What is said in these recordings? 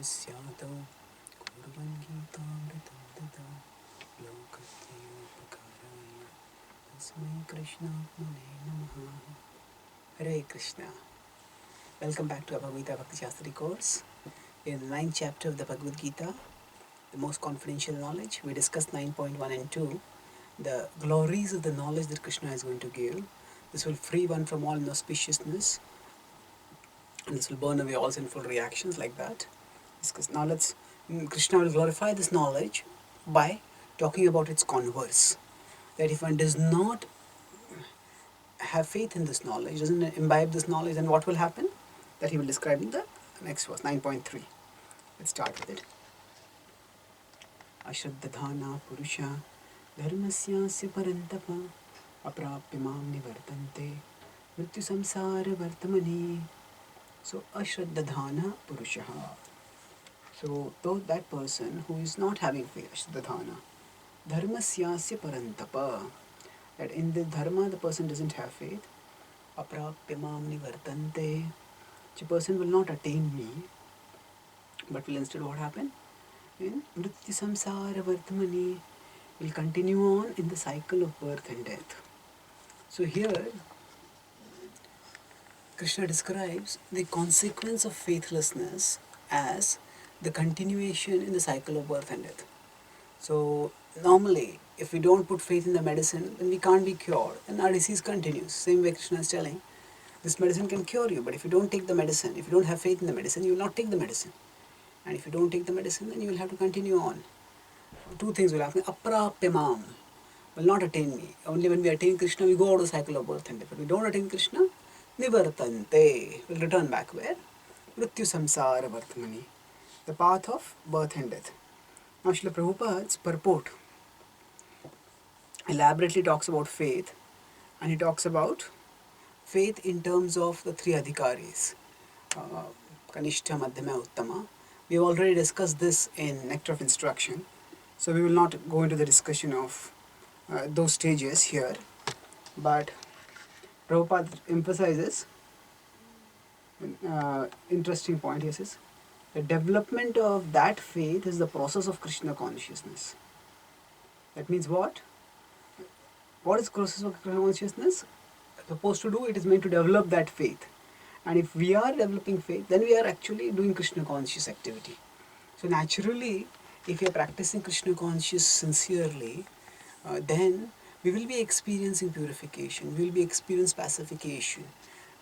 स्यादौ कुर्वन् गीतामृतं ददौ लोकत्रयोपकाराय तस्मै कृष्णात्मने नमः. Hare Krishna. Welcome back to our Bhagavad Gita Bhakti Shastri course. In the 9th chapter of the Bhagavad Gita, the most confidential knowledge, we discussed 9.1 and 2, the glories of the knowledge that Krishna is going to give. This will free one from all inauspiciousness, and this will burn away all sinful reactions like that. Now Krishna will glorify this knowledge by talking about its converse. That if one does not have faith in this knowledge, doesn't imbibe this knowledge, then what will happen? That he will describe in the next verse, 9.3. Let's start with it. Ashraddhana Purusha Dharmasyasya Parantapa Aprapya Mam Nivartante Mrityu Samsara Vartamani. So Ashraddhana Purusha. So though that person who is not having faith, Ashraddhana, Dharmasyasya Parantapa, that in the dharma the person doesn't have faith, Aprapya Mam Nivartante, the person will not attain me, but will instead what happen? In Mrityu Samsara Vartamani, will continue on in the cycle of birth and death. So here, Krishna describes the consequence of faithlessness as the continuation in the cycle of birth and death. So normally, if we don't put faith in the medicine, then we can't be cured, and our disease continues. Same way Krishna is telling, this medicine can cure you, but if you don't take the medicine, if you don't have faith in the medicine, you will not take the medicine. And if you don't take the medicine, then you will have to continue on. Two things will happen. Aprapyamam will not attain me. Only when we attain Krishna, we go out of the cycle of birth and death. If we don't attain Krishna, nivartante, will return back where? Mrityu samsara vartamani, the path of birth and death. Now Srila Prabhupada's purport elaborately talks about faith, and he talks about faith in terms of the three adhikaris, Kanishta, Madhyama, Uttama. We have already discussed this in Nectar of Instruction, so we will not go into the discussion of those stages here, but Prabhupada emphasizes interesting point. He says the development of that faith is the process of Krishna consciousness. That means what? What is process of Krishna consciousness? Supposed to do, it is meant to develop that faith. And if we are developing faith, then we are actually doing Krishna conscious activity. So naturally, if we are practicing Krishna conscious sincerely, then we will be experiencing purification, we will be experiencing pacification,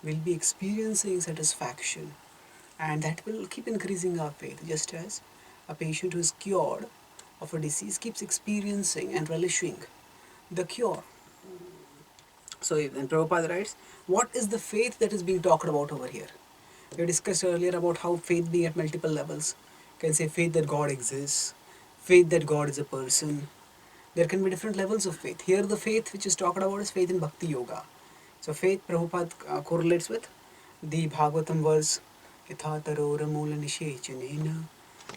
we will be experiencing satisfaction, and that will keep increasing our faith, just as a patient who is cured of a disease keeps experiencing and relishing the cure. So then Prabhupada writes, what is the faith that is being talked about over here? We discussed earlier about how faith being at multiple levels. You can say faith that God exists, faith that God is a person. There can be different levels of faith. Here the faith which is talked about is faith in Bhakti Yoga. So faith Prabhupada correlates with the Bhagavatam verse, Yatha tarora mula nishechanena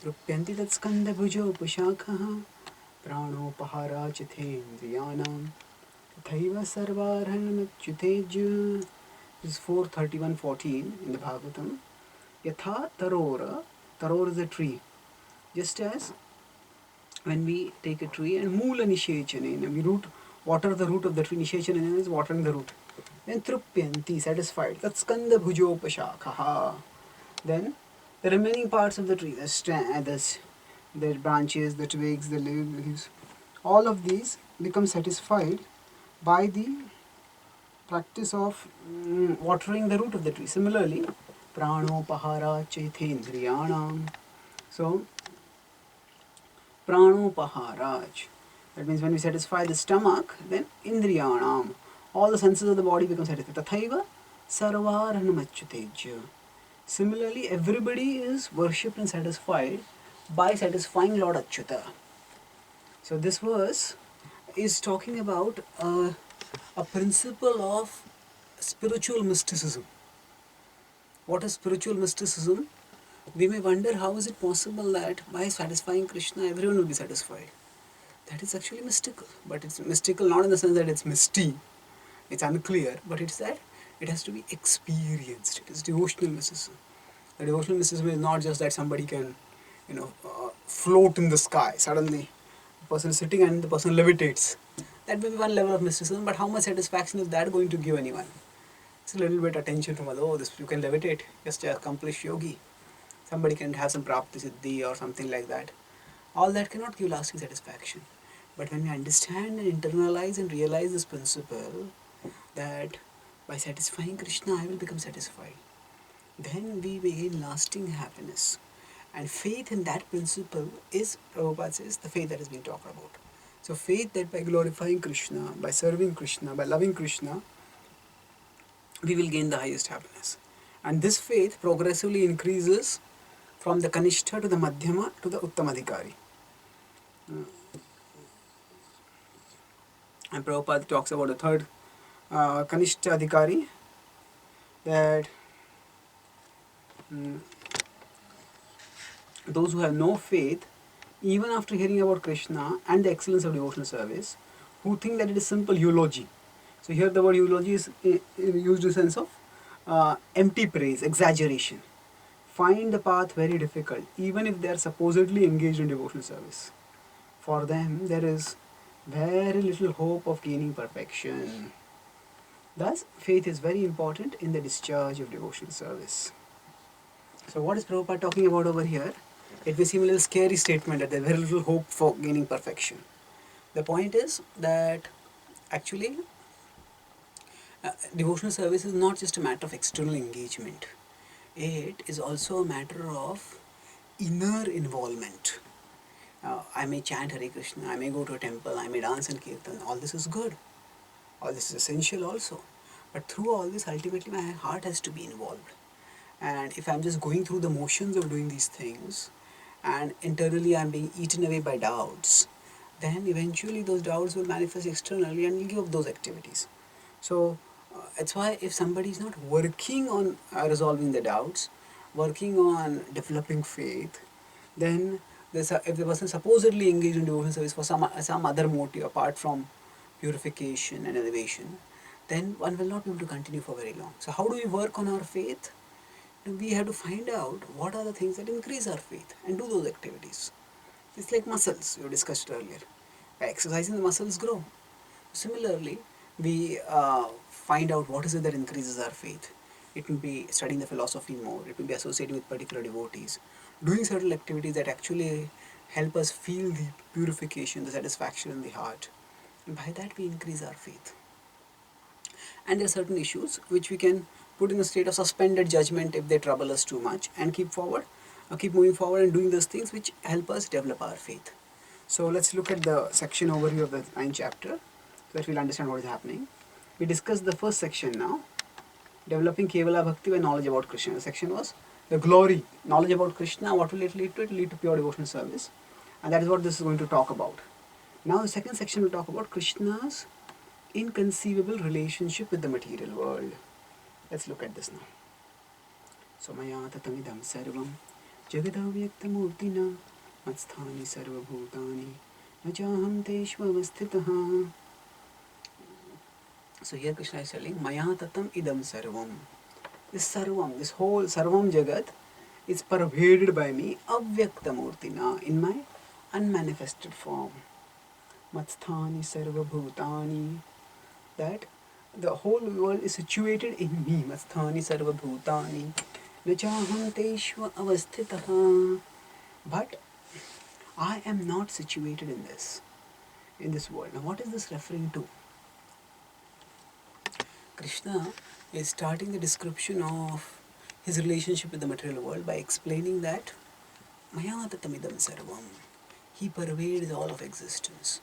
rupyanti tat skanda bhujo pushakha prano pahara chithendriyanam tathaiva sarvarhanamachyuteju. This is 4:31:14 in the Bhagavatam. Yatha tarora, taror is a tree. Just as when we take a tree and mula nishechanena, we water the root of the tree. Nishechanena is watering the root. Then trupyanti, satisfied. That's skanda bhujopashakaha. Then the remaining parts of the tree, the branches, the twigs, the leaves, all of these become satisfied by the practice of watering the root of the tree. Similarly, prano pahara chaithendriyanam. So, prano paharaj. That means when we satisfy the stomach, then indriyanam. All the senses of the body become satisfied. Tathaiva sarvaranamachyutejya. Similarly, everybody is worshipped and satisfied by satisfying Lord Achyuta. So this verse is talking about a principle of spiritual mysticism. What is spiritual mysticism? We may wonder how is it possible that by satisfying Krishna everyone will be satisfied. That is actually mystical, but it's mystical not in the sense that it's misty, it's unclear, but it's that it has to be experienced. It is devotional mysticism. The devotional mysticism is not just that somebody can float in the sky. Suddenly, the person is sitting and the person levitates. That may be one level of mysticism, but how much satisfaction is that going to give anyone? It's a little bit attention from oh, this you can levitate, just accomplish yogi. Somebody can have some prapti siddhi or something like that. All that cannot give lasting satisfaction. But when we understand and internalize and realize this principle that by satisfying Krishna I will become satisfied, then we gain lasting happiness. And faith in that principle is, Prabhupada says, the faith that is being talked about. So faith that by glorifying Krishna, by serving Krishna, by loving Krishna, we will gain the highest happiness. And this faith progressively increases from the Kanishta to the Madhyama to the Uttamadhikari. And Prabhupada talks about the third Kanishta Adhikari, that those who have no faith, even after hearing about Krishna and the excellence of devotional service, who think that it is simple eulogy. So here the word eulogy is used in the sense of empty praise, exaggeration. Find the path very difficult, even if they are supposedly engaged in devotional service. For them, there is very little hope of gaining perfection. Thus, faith is very important in the discharge of devotional service. So what is Prabhupada talking about over here? It may seem a little scary statement that there is very little hope for gaining perfection. The point is that actually devotional service is not just a matter of external engagement. It is also a matter of inner involvement. I may chant Hare Krishna, I may go to a temple, I may dance and kirtan. All this is good. All this is essential also. But through all this, ultimately my heart has to be involved. And if I'm just going through the motions of doing these things, and internally I'm being eaten away by doubts, then eventually those doubts will manifest externally and will give up those activities. So that's why if somebody is not working on resolving the doubts, working on developing faith, then if the person supposedly engaged in devotional service for some other motive apart from purification and elevation, then one will not be able to continue for very long. So how do we work on our faith? We have to find out what are the things that increase our faith and do those activities. It's like muscles we discussed earlier. By exercising, the muscles grow. Similarly, we find out what is it that increases our faith. It will be studying the philosophy more, it will be associating with particular devotees, doing certain activities that actually help us feel the purification, the satisfaction in the heart. And by that we increase our faith. And there are certain issues which we can put in a state of suspended judgment if they trouble us too much, and keep moving forward and doing those things which help us develop our faith. So let's look at the section overview of the 9th chapter so that we'll understand what is happening. We discussed the first section now, developing Kevala Bhakti by knowledge about Krishna. The section was the glory, knowledge about Krishna, what will it lead to? It will lead to pure devotional service. And that is what this is going to talk about. Now the second section will talk about Krishna's inconceivable relationship with the material world. Let's look at this now. So maya tatamidam sarvam jagadavyaktamurtina matsthani sarvabhutani najaham teshvavasthitaha. So here Krishna is telling maya tatam idam sarvam. This sarvam, this whole sarvam jagat is pervaded by me avyaktamurtina, in my unmanifested form. Matsthani sarvabhutani, that the whole world is situated in me. Matsthani sarvabhutani nachaham teshva avasthitaha. But I am not situated in this world. Now what is this referring to? Krishna is starting the description of his relationship with the material world by explaining that maya tatamidam sarvam, he pervades all of existence.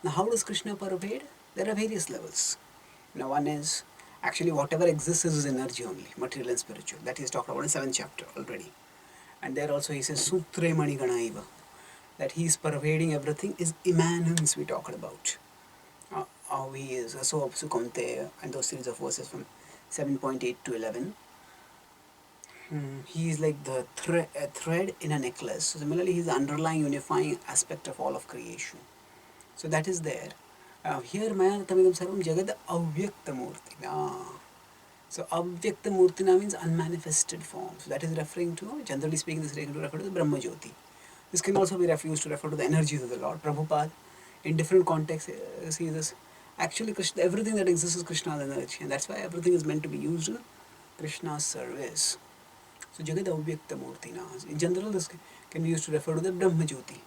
Now how does Krishna pervade? There are various levels. Now one is actually whatever exists is energy only, material and spiritual. That he has talked about in 7th chapter already. And there also he says Sutre Mani Ganaiva, that he is pervading everything, is immanence we talked about. How he is so Sukamte and those series of verses from 7.8 to 11. He is like the thread in a necklace. So similarly he is the underlying unifying aspect of all of creation. So that is there. Here maya tamidam sarvam jagad avyakta murtina. So avyakta murtina means unmanifested form. So that is referring to, generally speaking, this is referring to the Brahma Jyoti. This can also be used to refer to the energies of the Lord. Prabhupada, in different contexts, sees this. Actually, Krishna, everything that exists is Krishna's energy, and that's why everything is meant to be used in Krishna's service. So, Jagad Avyakta Murtina. In general, this can be used to refer to the Brahmajyoti.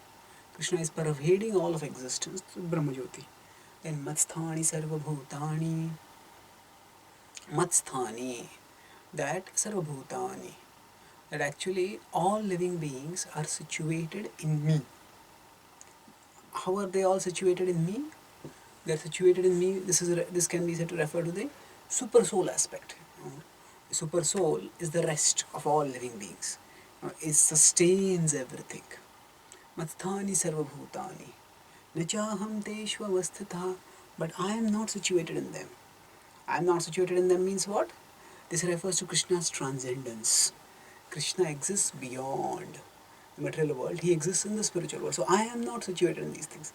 Krishna is pervading all of existence through Brahmajyoti. Then Matsthani Sarvabhutani. Matsthani. That Sarvabhutani. That actually all living beings are situated in me. How are they all situated in me? They are situated in me. This can be said to refer to the super soul aspect. The super soul is the rest of all living beings. It sustains everything. Matsthani sarvabhutani. Nachaham teshvavastitha. But I am not situated in them. I am not situated in them means what? This refers to Krishna's transcendence. Krishna exists beyond the material world. He exists in the spiritual world. So I am not situated in these things.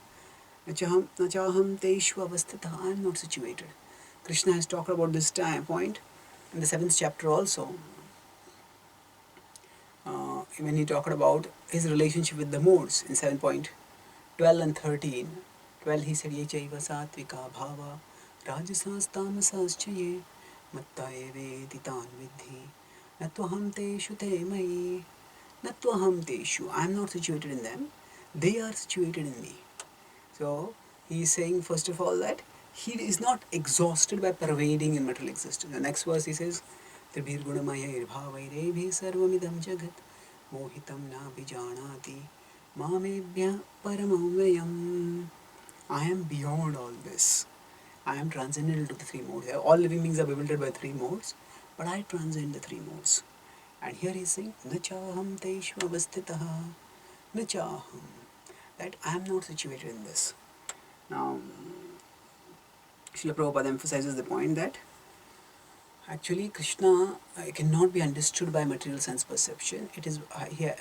Nachaham teshvavastitha. I am not situated. Krishna has talked about this point in the 7th chapter also. When he talked about his relationship with the modes in 7.12 and 13. 12 he said, Ye chaiva satvika bhava rajasas tamasas ye matta eveti tan vidhi natvaham teshu te mai natvaham teshu. I am not situated in them. They are situated in me. So he is saying first of all that he is not exhausted by pervading in material existence. The next verse he says, Tribhir gunamaya irbhavairevhi sarvamidam jagat mohitam na bijanati mamebhya paramamvayam. I am beyond all this. I am transcendental to the three modes. All living beings are bewildered by three modes, but I transcend the three modes. And here he is saying, Nachaham teshvavastitaha. Nachaham. That I am not situated in this. Now, Srila Prabhupada emphasizes the point that actually Krishna cannot be understood by material sense perception. It is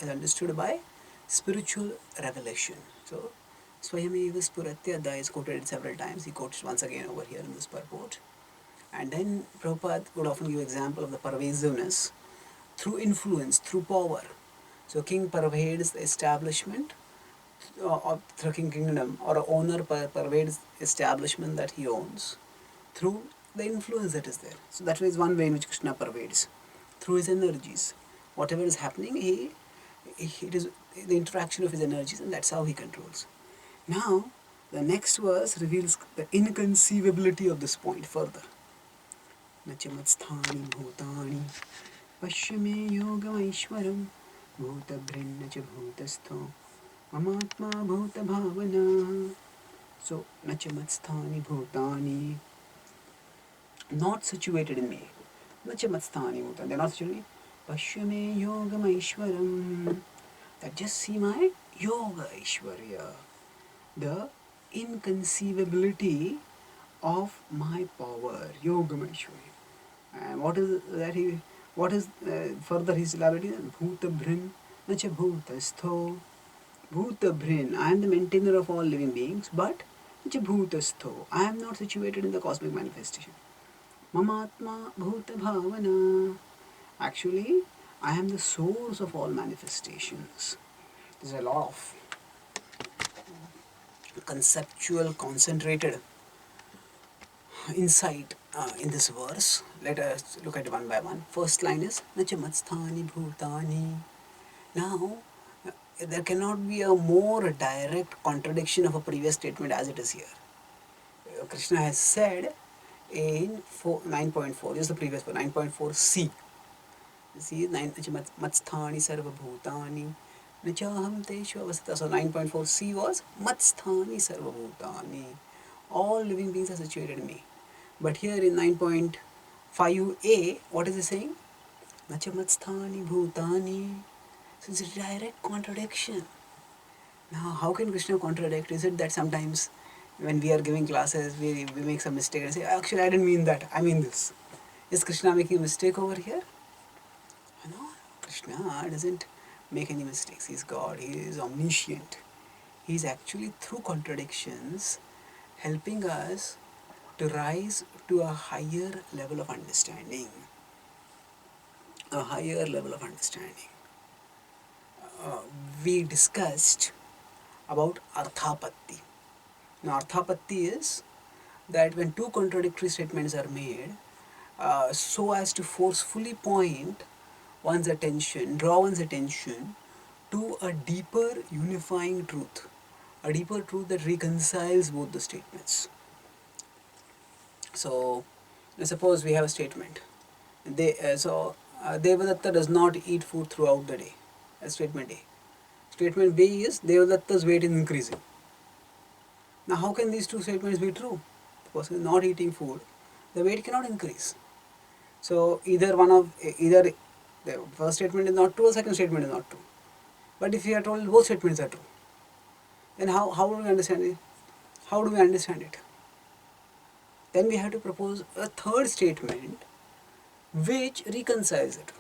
understood by spiritual revelation. So, Swayameva Spuratya is quoted several times. He quotes once again over here in this purport. And then Prabhupada would often give example of the pervasiveness through influence, through power. So king pervades the establishment of through king kingdom, or an owner pervades establishment that he owns through the influence that is there. So that is one way in which Krishna pervades, through his energies. Whatever is happening, it is the interaction of his energies, and that's how he controls. Now, the next verse reveals the inconceivability of this point further. Nachamatstani bhutani pashyame yogamaishwaram bhutabhrinna cha bhutastho mamatma bhuta bhavana. So, nachamatstani bhutani, not situated in me. Nachamatstani bhutani, they are not situated in me. Pashyame yogamaishwaram, that just see my yoga ishwarya, the inconceivability of my power, yogameshwari. And what is that he? What is further his elaborating? Bhuta bhrin, nacha bhutastho. Bhuta bhrin, I am the maintainer of all living beings, but nacha bhutastho, I am not situated in the cosmic manifestation. Mamatma bhuta bhavana. Actually, I am the source of all manifestations. There's a lot of conceptual, concentrated insight in this verse. Let us look at it one by one. First line is Nachamatstani Bhutani. Now, there cannot be a more direct contradiction of a previous statement as it is here. Krishna has said in 9.4, this is the previous one, 9.4c. See, Matsthani Sarva Bhutani. Nachaham Teshu Avastha. So 9.4c was Matsthani Sarva Bhutani. All living beings are situated in me. But here in 9.5a, what is it saying? Nachamatstani Bhutani. So it's a direct contradiction. Now, how can Krishna contradict? Is it that sometimes when we are giving classes, we make some mistake and say, actually, I didn't mean that, I mean this. Is Krishna making a mistake over here? No, Krishna doesn't make any mistakes. He's God, he is omniscient. He's actually, through contradictions, helping us to rise to a higher level of understanding. A higher level of understanding. uh, we discussed about Arthapatti. Now, Arthapatti is that when two contradictory statements are made, so as to forcefully point one's attention, draw one's attention to a deeper unifying truth, a deeper truth that reconciles both the statements. So, suppose we have a statement. Devadatta does not eat food throughout the day. That's statement A. Statement B is Devadatta's weight is increasing. Now, how can these two statements be true? The person is not eating food, the weight cannot increase. So either the first statement is not true, or second statement is not true. But if we are told both statements are true, then how do we understand it? How do we understand it? Then we have to propose a third statement which reconciles it.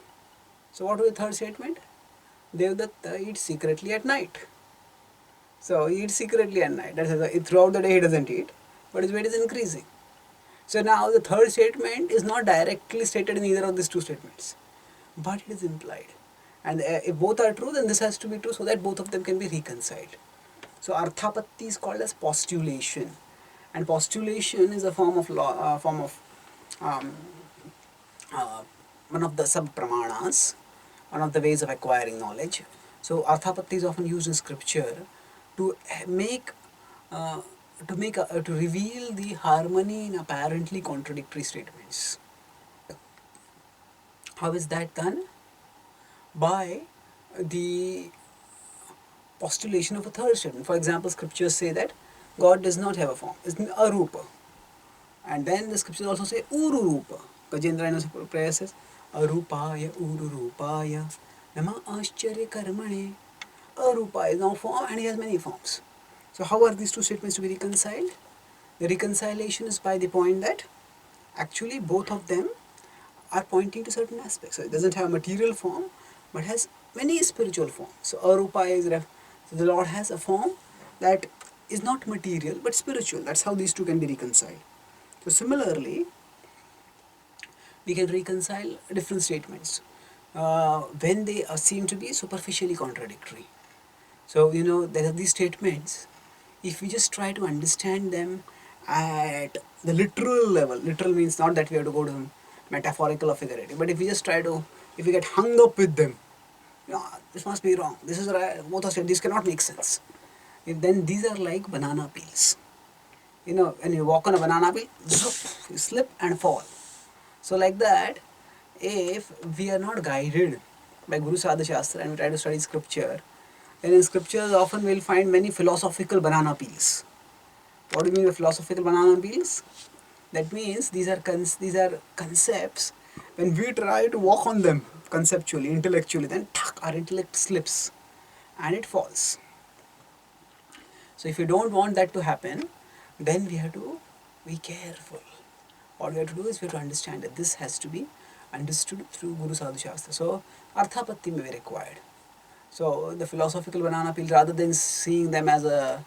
So what is the third statement? Devdatta eats secretly at night. So he eats secretly at night. That is, throughout the day he doesn't eat, but his weight is increasing. So now the third statement is not directly stated in either of these two statements, but it is implied. And if both are true, then this has to be true so that both of them can be reconciled. So Arthapatti is called as postulation, and postulation is a form of um, uh, one of the sub pramanas, one of the ways of acquiring knowledge. So Arthapatti is often used in scripture to make to reveal the harmony in apparently contradictory statements. How is that done? By the postulation of a third statement. For example, scriptures say that God does not have a form, it's arupa. And then the scriptures also say ururupa. Gajendra in his prayer says arupaya ururupaya nama ascharya karmane. Arupa is now form and he has many forms. So how are these two statements to be reconciled? The reconciliation is by the point that actually both of them are pointing to certain aspects. So it doesn't have a material form but has many spiritual forms. So arupa is so the Lord has a form that is not material but spiritual. That's how these two can be reconciled. So similarly, we can reconcile different statements when they seem to be superficially contradictory. So there are these statements. If we just try to understand them at the literal level, literal means not that we have to go to metaphorical or figurative, but if we just try to, if we get hung up with them, this must be wrong. This is right. Both are said. This cannot make sense. Then these are like banana peels. When you walk on a banana peel, you slip and fall. So like that, if we are not guided by Guru Sadhu Shastra and we try to study scripture, then in scriptures often we'll find many philosophical banana peels. What do you mean by philosophical banana peels? That means these are concepts. When we try to walk on them conceptually, intellectually, then our intellect slips and it falls. So if you don't want that to happen, then we have to be careful. What we have to do is we have to understand that this has to be understood through Guru Sadhu Shastra. So Arthapatti may be required. So the philosophical banana peel, rather than seeing them as a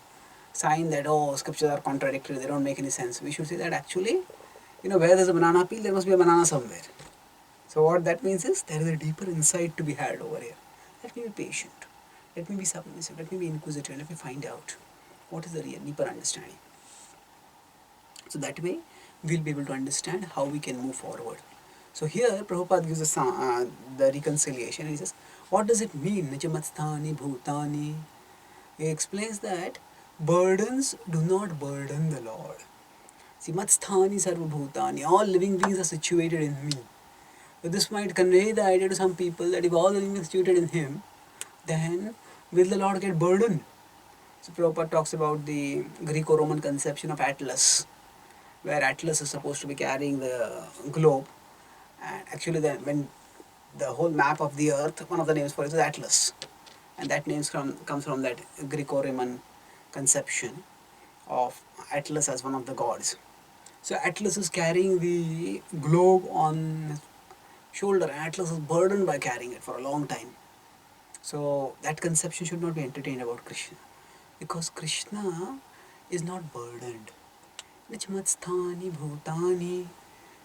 sign that scriptures are contradictory, they don't make any sense, we should say that actually, where there's a banana peel, there must be a banana somewhere. So what that means is there is a deeper insight to be had over here. Let me be patient. Let me be submissive. Let me be inquisitive. Let me find out what is the real deeper understanding. So that way we'll be able to understand how we can move forward. So here Prabhupada gives us the reconciliation. He says, what does it mean? Nijamatstani bhutani. He explains that burdens do not burden the Lord. See, matsthani sarva bhutani. All living beings are situated in me. So this might convey the idea to some people that if all living beings are situated in him, then will the Lord get burdened? So Prabhupada talks about the Greco-Roman conception of Atlas, where Atlas is supposed to be carrying the globe. And actually when the whole map of the earth, one of the names for it is Atlas. And that name comes from that Greco-Roman conception of Atlas as one of the gods. So Atlas is carrying the globe on his shoulder, and Atlas is burdened by carrying it for a long time. So that conception should not be entertained about Krishna, because Krishna is not burdened. Nichmatsthani bhutani.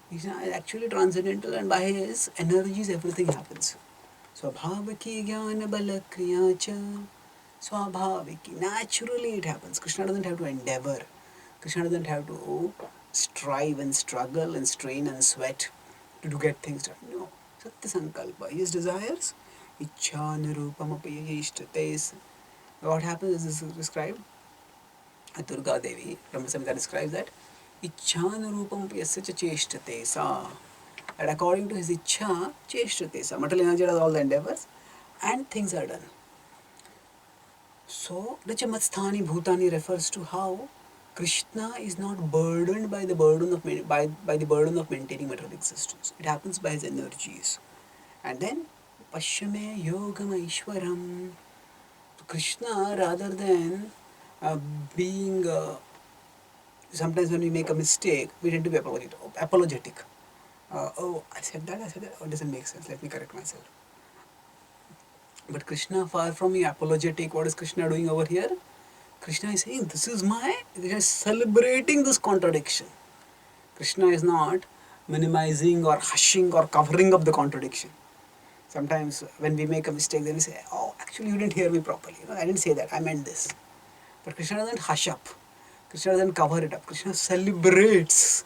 Krishna is actually transcendental, and by his energies everything happens. Swabhavaki jnana bala kriya cha. Swabhaviki. Naturally it happens. Krishna doesn't have to endeavor. Krishna doesn't have to strive and struggle and strain and sweat to get things done. No. Satya Sankalpa. His desires. Ichhanarupamapayishtates. What happens is described. Durga Devi, Brahma Samhita describes that Ichhanarupam yasya cha cheshtate sa. And according to his Ichha, cheshtate sa. Material energy does all the endeavors and things are done. So, Rachamatstani Bhutani refers to how Krishna is not burdened by the burden of by the burden of maintaining material existence. It happens by his energies. And then Pashyame Yogam Aishwaram. Krishna, rather than being sometimes when we make a mistake, we tend to be apologetic. Oh, I said that. Oh, it doesn't make sense. Let me correct myself. But Krishna, far from being apologetic, what is Krishna doing over here? Krishna is saying, this is Krishna is celebrating this contradiction. Krishna is not minimizing or hushing or covering up the contradiction. Sometimes when we make a mistake, then we say, oh, actually you didn't hear me properly. I didn't say that. I meant this. But Krishna doesn't hush up. Krishna doesn't cover it up. Krishna celebrates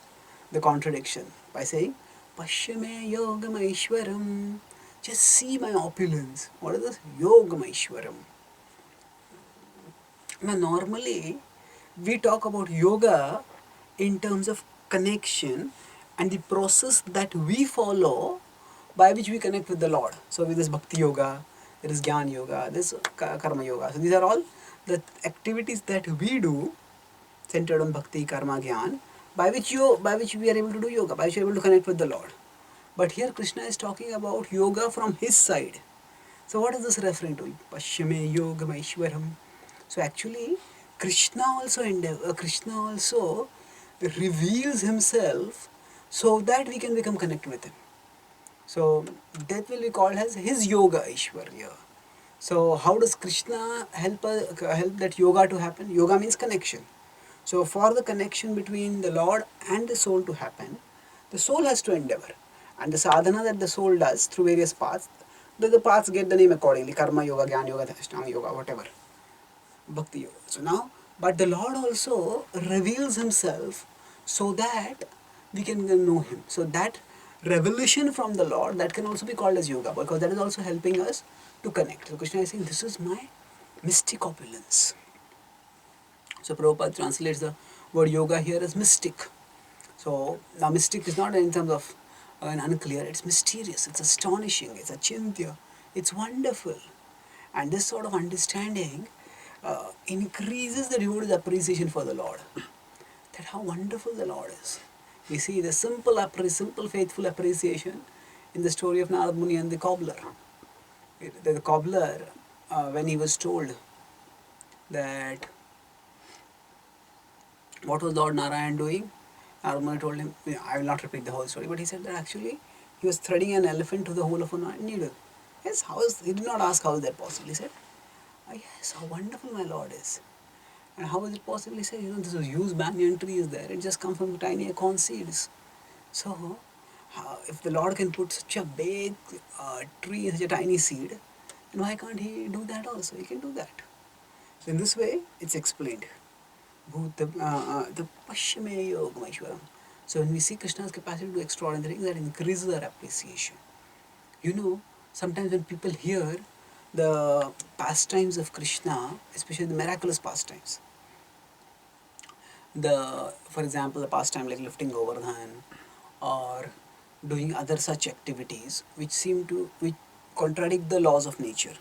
the contradiction by saying, Pashyame Yogam Aishwaram. Just see my opulence. What is this? Yogam Aishwaram. Now, normally, we talk about yoga in terms of connection and the process that we follow by which we connect with the Lord. So, with this Bhakti Yoga, there is Jnana Yoga, there is Karma Yoga. So, these are all the activities that we do centered on Bhakti, Karma, Jnana, by which we are able to do yoga, by which we are able to connect with the Lord. But here Krishna is talking about yoga from his side. So what is this referring to? Pashyame Yogam Aishwaram. So actually, Krishna also reveals himself so that we can become connected with him. So that will be called as his yoga Aishwarya. So how does Krishna help that yoga to happen? Yoga means connection. So for the connection between the Lord and the soul to happen, the soul has to endeavor. And the sadhana that the soul does through various paths, the paths get the name accordingly. Karma Yoga, Jnana Yoga, Ashtanga Yoga, whatever. Bhakti Yoga. So now, but the Lord also reveals himself so that we can know him. So that revelation from the Lord, that can also be called as yoga, because that is also helping us to connect. So Krishna is saying, this is my mystic opulence. So Prabhupada translates the word yoga here as mystic. So now mystic is not in terms of an unclear, it's mysterious, it's astonishing, it's achintya, it's wonderful. And this sort of understanding increases the devotee's appreciation for the Lord. That how wonderful the Lord is. We see the simple faithful appreciation in the story of Narad Muni and the cobbler. The cobbler, when he was told that what was Lord Narayan doing, Narad Muni told him, I will not repeat the whole story, but he said that actually he was threading an elephant to the hole of a needle. Yes, he did not ask how is that possible. He said, yes, how wonderful my Lord is. And how is it possible? He said, this huge banyan tree is there. It just comes from tiny acorn seeds. So, if the Lord can put such a big tree in such a tiny seed, then why can't he do that also? He can do that. So in this way, it's explained. The Pashyame Yogam Aishwaram. So when we see Krishna's capacity to do extraordinary things, that increases our appreciation. Sometimes when people hear the pastimes of Krishna, especially the miraculous pastimes, for example, the pastime like lifting Govardhan or doing other such activities which contradict the laws of nature.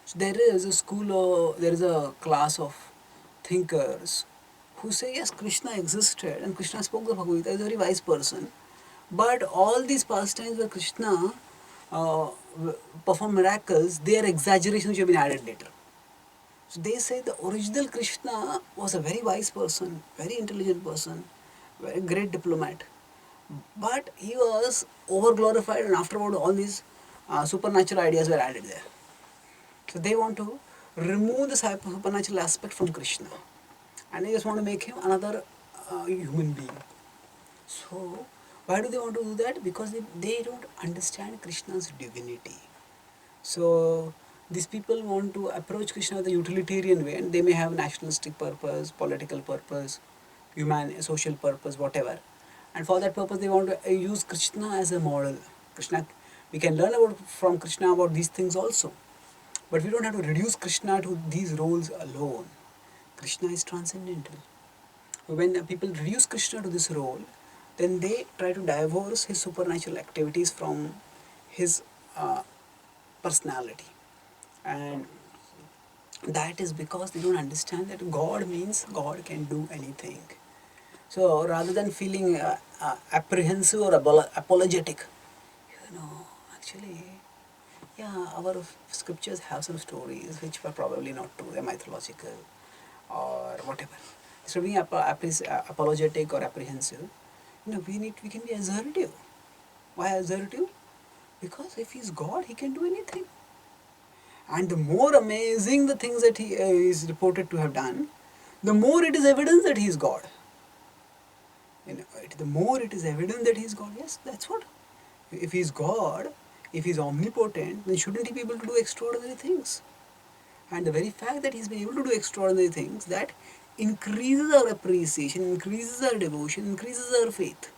So there is a class of thinkers who say yes, Krishna existed and Krishna spoke the Bhagavad Gita, is a very wise person. But all these pastimes where Krishna performed miracles, they are exaggerations which have been added later. So they say the original Krishna was a very wise person, very intelligent person, very great diplomat. But he was over glorified, and afterward all these supernatural ideas were added there. So they want to remove the supernatural aspect from Krishna, and they just want to make him another human being. So why do they want to do that? Because they don't understand Krishna's divinity. So these people want to approach Krishna with a utilitarian way, and they may have nationalistic purpose, political purpose, human, social purpose, whatever. And for that purpose, they want to use Krishna as a model. Krishna, we can learn about from Krishna about these things also, but we don't have to reduce Krishna to these roles alone. Krishna is transcendental. When people reduce Krishna to this role, then they try to divorce his supernatural activities from his personality. And that is because they don't understand that God means God can do anything. So rather than feeling apprehensive or apologetic, actually, yeah, our scriptures have some stories which were probably not true, they're mythological or whatever. Instead of being apologetic or apprehensive, we can be assertive. Why assertive? Because if he's God, he can do anything. And the more amazing the things that he is reported to have done, the more it is evidence that he is God. The more it is evident that he is God, yes, that's what. If he is God, if he is omnipotent, then shouldn't he be able to do extraordinary things? And the very fact that he's been able to do extraordinary things, that increases our appreciation, increases our devotion, increases our faith.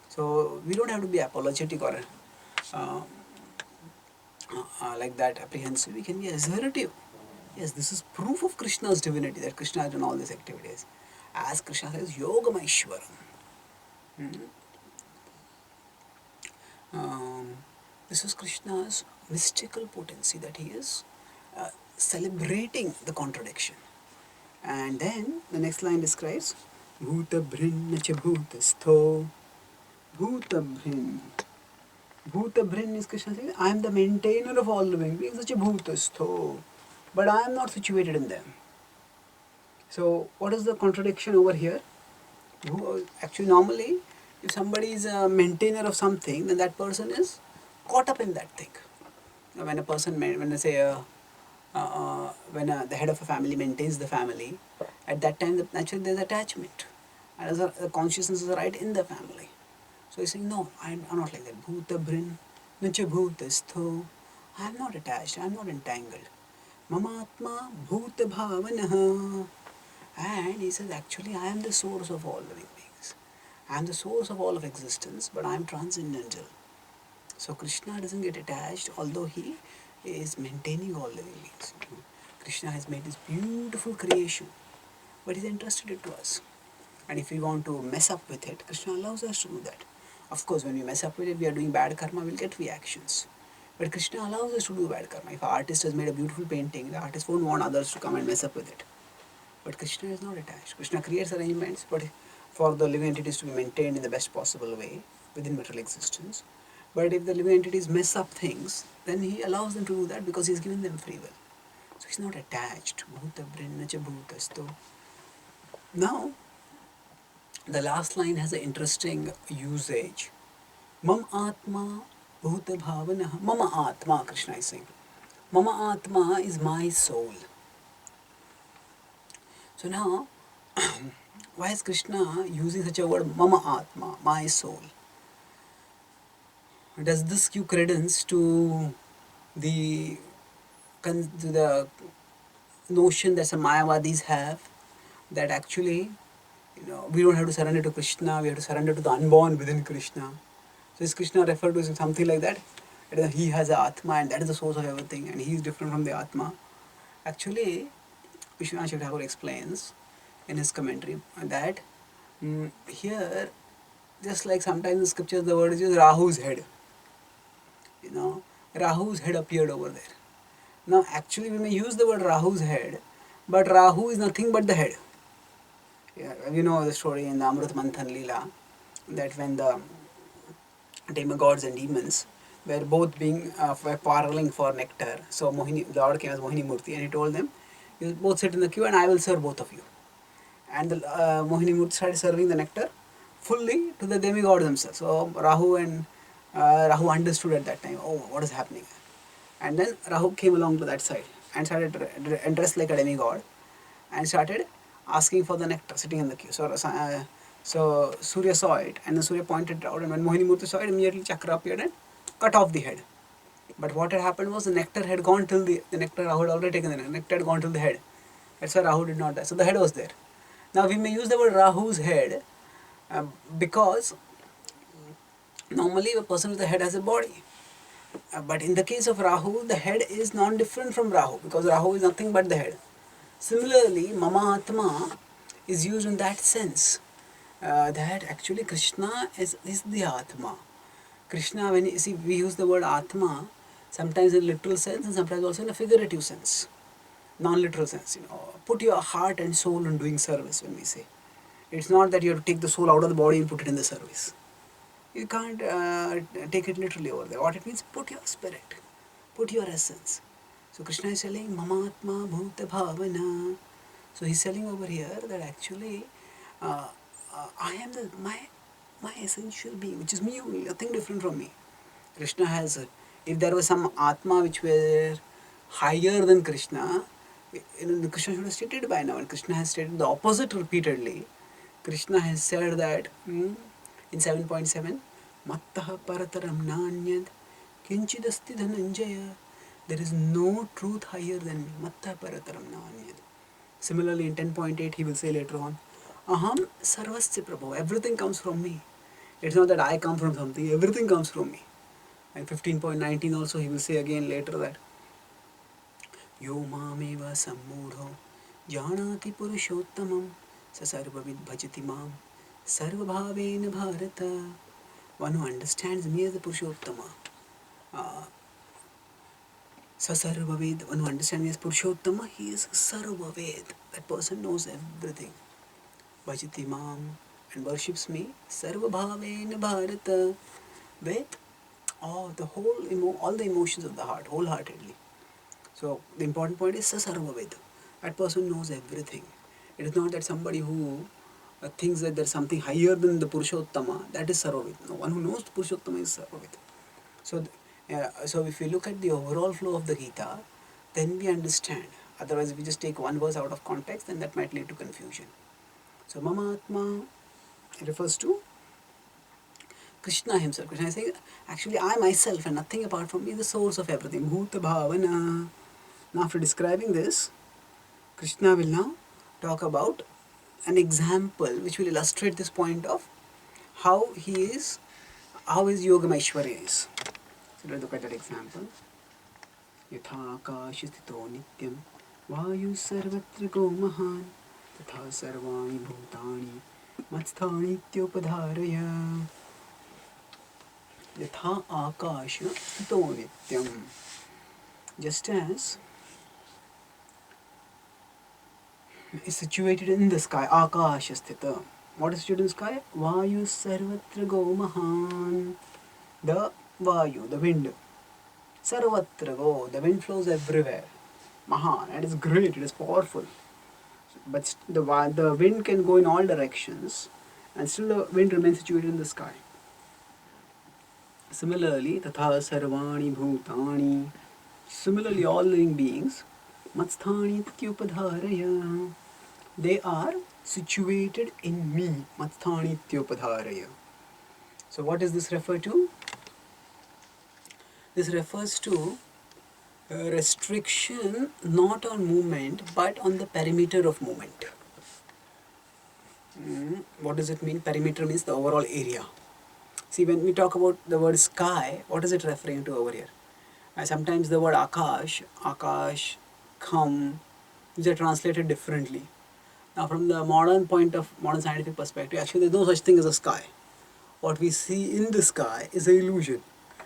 So we don't have to be apologetic or uh, like that apprehensive. We can be assertive. Yes, this is proof of Krishna's divinity, that Krishna has done all these activities. As Krishna says, Yogamaishwaram. This is Krishna's mystical potency, that he is celebrating the contradiction. And then the next line describes Bhuta Bhrin Nacha Bhutastho. Bhuta Bhrin. Bhuta Bhrin is Krishna saying, I am the maintainer of all living beings, such a Bhutastho. But I am not situated in them. So, what is the contradiction over here? Actually, normally, if somebody is a maintainer of something, then that person is caught up in that thing. When a person, when I say, when the head of a family maintains the family, at that time, naturally there's attachment. And the consciousness is right in the family. So he's saying, no, I'm not like that. Bhuta Bhrin, Nacha Bhutastho. I'm not attached, I'm not entangled. Mamatma Bhuta Bhavanaha. And he says, actually, I am the source of all living beings. I am the source of all of existence, but I am transcendental. So Krishna doesn't get attached, although he is maintaining all living beings. Krishna has made this beautiful creation, but he's entrusted it to us. And if we want to mess up with it, Krishna allows us to do that. Of course, when we mess up with it, we are doing bad karma, we'll get reactions. But Krishna allows us to do bad karma. If an artist has made a beautiful painting, the artist won't want others to come and mess up with it. But Krishna is not attached. Krishna creates arrangements, but for the living entities to be maintained in the best possible way within material existence. But if the living entities mess up things, then he allows them to do that because he's given them free will. So he's not attached. Bhuta Brinnacha Bhutasto. Now, the last line has an interesting usage. Mam Atma Bhuta Bhavana. Mama Atma, Krishna is saying. Mama Atma is my soul. So now, why is Krishna using such a word, Mama Atma, my soul? Does this give credence to the notion that some Mayavadis have, that actually, we don't have to surrender to Krishna, we have to surrender to the unborn within Krishna? So is Krishna referred to as something like that? He has an Atma and that is the source of everything and he is different from the Atma. Actually, Vishwanath Thakur explains in his commentary that here, just like sometimes in the scriptures the word is used, Rahu's head. Rahu's head appeared over there. Now actually we may use the word Rahu's head, but Rahu is nothing but the head. Yeah, you know the story in the Amrit Manthan Leela, that when the demigods and demons were both were quarreling for nectar, so the Lord came as Mohini Murti and he told them, you both sit in the queue and I will serve both of you. And the Mohini Murti started serving the nectar fully to the demigods themselves. So Rahu understood at that time, oh, what is happening? And then Rahu came along to that side and started dressed like a demigod and started asking for the nectar, sitting in the queue. So Surya saw it and then Surya pointed it out, and when Mohini Murti saw it, immediately Chakra appeared and cut off the head. But what had happened was the nectar had gone till the nectar, Rahu had already taken the nectar, had gone till the head. That's why Rahu did not die. So the head was there. Now we may use the word Rahu's head because normally a person with a head has a body. But in the case of Rahu, the head is non-different from Rahu because Rahu is nothing but the head. Similarly, Mama Atma is used in that sense that actually Krishna is the Atma. Krishna, when you see, we use the word Atma sometimes in literal sense and sometimes also in a figurative sense, non-literal sense. Put your heart and soul in doing service. When we say, it's not that you have to take the soul out of the body and put it in the service. You can't take it literally over there. What it means, put your spirit, put your essence. So Krishna is telling Mamatma Bhuta Bhavana. So he's telling over here that actually I am my essential being, which is me only, nothing different from me. Krishna has, if there was some Atma which were higher than Krishna, Krishna should have stated by now, and Krishna has stated the opposite repeatedly. Krishna has said that in 7.7, Mattaha parataram nanyad kinchidasti dhananjaya. There is no truth higher than me. Mattaha parataram nanyad. Similarly, in 10.8, he will say later on, Aham sarvasya prabhu. Everything comes from me. It's not that I come from something, everything comes from me. And 15.19 also he will say again later that Yo mameva sammudho janati purushottamam sa sarvavid bhajati mam sarvabhavena bharata. One who understands me as the Purushottama. Sa sarvavid, one who understands me as Purushottama, he is sarvaved. That person knows everything. Bhajati mam, and worships me sarvabhavena bharata, with all the emotions of the heart, wholeheartedly. So the important point is Sasarvaved. That person knows everything. It is not that somebody who thinks that there is something higher than the Purushottama, that is Sarvavid. No, one who knows the Purushottama is Sarvavid. So if we look at the overall flow of the Gita, then we understand. Otherwise, if we just take one verse out of context, then that might lead to confusion. So Mama Atma refers to Krishna himself. Krishna is saying, actually I myself and nothing apart from me is the source of everything. Bhuta Bhavana. Now after describing this, Krishna will now talk about an example which will illustrate this point of how his Yogam Aishwarya is. So let's look at that example. Yatha Akash Sthito Nityam Vayu Sarvatra Go Mahan Tatha Sarvani Bhutani Matsthani Tyopadharaya. Yatha Akash Sthito Nityam. Just as is situated in the sky, Akash Sthita. What is situated in the sky? Vayu Sarvatra Go Mahan. The Vayu, the wind. Sarvatra Go, the wind flows everywhere. Mahan, it is great, it is powerful. But the wind can go in all directions and still the wind remains situated in the sky. Similarly, Tatha Sarvani Bhutani. Similarly, all living beings, Matsthani Tyupadharaya. They are situated in me. Matsthani Tyupadharaya. So what does this refer to? This refers to a restriction not on movement but on the perimeter of movement. What does it mean? Perimeter means the overall area. See, when we talk about the word sky, what is it referring to over here? Sometimes the word Akash, Kham, these are translated differently. Now from the modern scientific perspective, actually there's no such thing as a sky. What we see in the sky is an illusion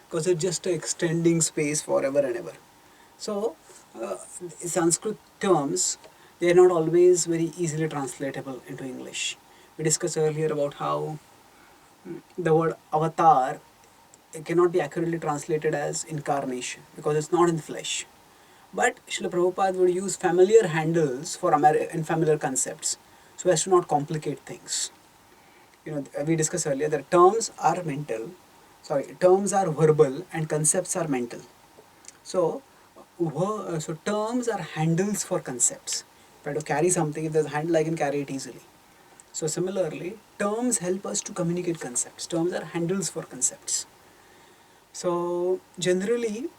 because it's just an extending space forever and ever. So Sanskrit terms, they are not always very easily translatable into English. We discussed earlier about how the word avatar cannot be accurately translated as incarnation because it's not in flesh. But Srila Prabhupada would use familiar handles for familiar concepts so as to not complicate things. We discussed earlier that terms are verbal and concepts are mental. So terms are handles for concepts. If I have to carry something, if there's a handle, I can carry it easily. So similarly, terms help us to communicate concepts. Terms are handles for concepts. So generally,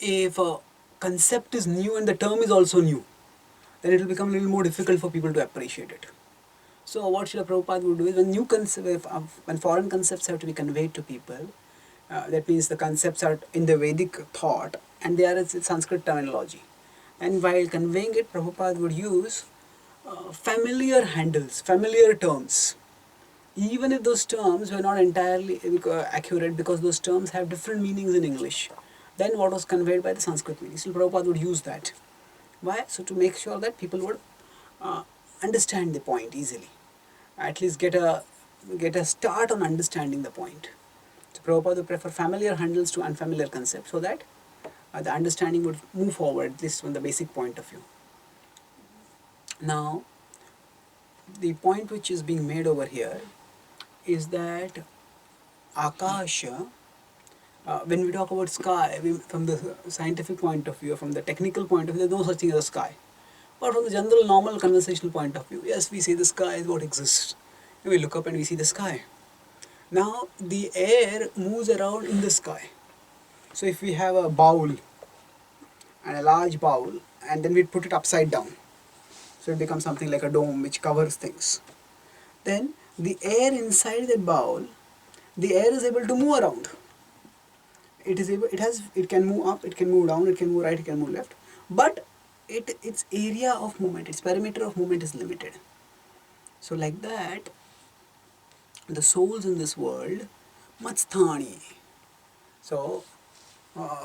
if a concept is new and the term is also new, then it will become a little more difficult for people to appreciate it. So what Srila Prabhupada would do is when foreign concepts have to be conveyed to people, that means the concepts are in the Vedic thought and they are in Sanskrit terminology. And while conveying it, Prabhupada would use familiar handles, familiar terms. Even if those terms were not entirely accurate because those terms have different meanings in English than what was conveyed by the Sanskrit meaning. So Prabhupada would use that. Why? So to make sure that people would understand the point easily. At least get a start on understanding the point. So Prabhupada would prefer familiar handles to unfamiliar concepts so that the understanding would move forward, at least from the basic point of view. Now, the point which is being made over here is that Akasha, when we talk about sky, from the scientific point of view, from the technical point of view, there's no such thing as a sky. But from the general, normal, conversational point of view, yes, we say the sky is what exists. We look up and we see the sky. Now, the air moves around in the sky. So if we have a bowl, and a large bowl, and then we put it upside down, so it becomes something like a dome which covers things. Then the air inside that bowl, the air is able to move around. It can move up, it can move down, it can move right, it can move left, but its area of movement, its perimeter of movement is limited. So like that, the souls in this world, Matsthani. So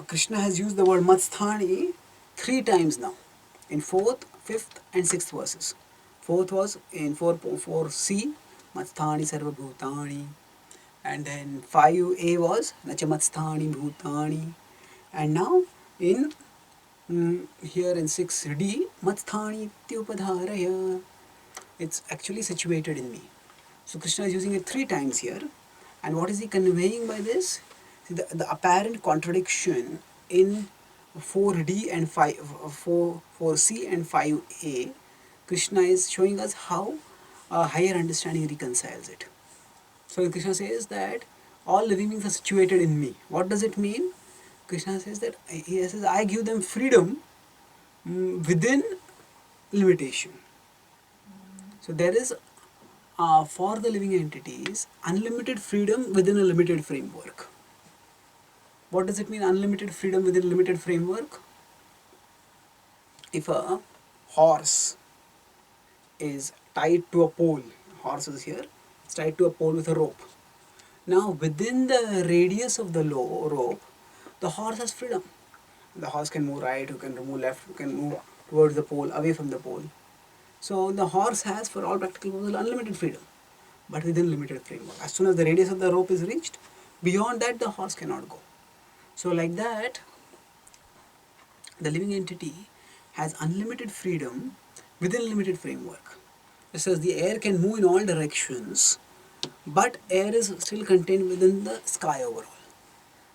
Krishna has used the word Matsthani 3 times now, in 4th, 5th and 6th verses. 4th was in 4c, Matsthani Sarva Bhutani, and then 5a was Nacha Matsthani Bhutani, and now in here in 6d, Matsthani Tyupadharaya, it's actually situated in me. So Krishna is using it 3 times here, and what is he conveying by this? See, the apparent contradiction in 4d and 4c and 5a, Krishna is showing us how a higher understanding reconciles it. So Krishna says that all living beings are situated in me. What does it mean? Krishna says that he says, I give them freedom within limitation. So there is for the living entities unlimited freedom within a limited framework. What does it mean, unlimited freedom within a limited framework? If a horse is tied to a pole, horse is here, it's tied to a pole with a rope. Now within the radius of the rope, the horse has freedom. The horse can move right, you can move left, you can move towards the pole, away from the pole. So the horse has, for all practical purposes, unlimited freedom, but within limited framework. As soon as the radius of the rope is reached, beyond that the horse cannot go. So like that, the living entity has unlimited freedom within a limited framework. Just as the air can move in all directions, but air is still contained within the sky overall.